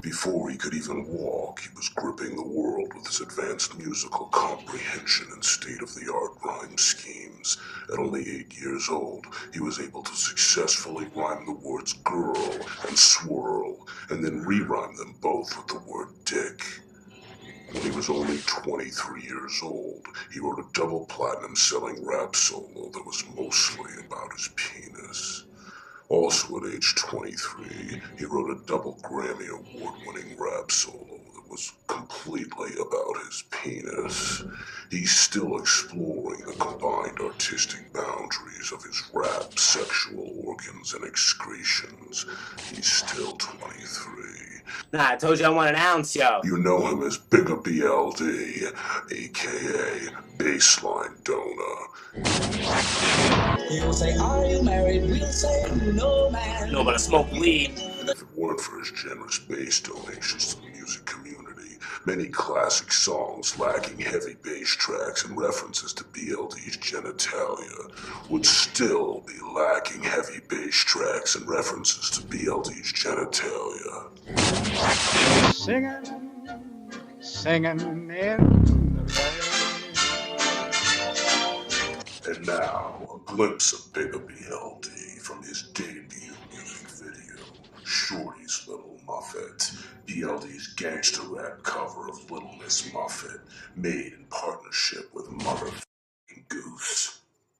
Before he could even walk, he was gripping the world with his advanced musical comprehension and state-of-the-art rhyme schemes. At only 8 years old, he was able to successfully rhyme the words girl and swirl, and then re-rhyme them both with the word dick. When he was only 23 years old, he wrote a double platinum selling rap solo that was mostly about his penis. Also at age 23, he wrote a double Grammy award-winning rap solo that was completely about his penis. He's still exploring the combined artistic boundaries of his rap, sexual organs, and excretions. He's still 23. Nah, I told you I want an ounce, yo. You know him as BiGGa B.L.D, aka Baseline Donor. He'll say, are you married? We'll say, no, man. No, but I smoke weed. And if it weren't for his generous bass donations to the music community, many classic songs lacking heavy bass tracks and references to B.L.D's genitalia would still be lacking heavy bass tracks and references to B.L.D's genitalia. Singing in the rain. And now, a glimpse of BiGGa B.L.D from his debut music video, Shorty's Little Muffet, B.L.D's gangsta rap cover of Little Miss Muffet, made in partnership with Mother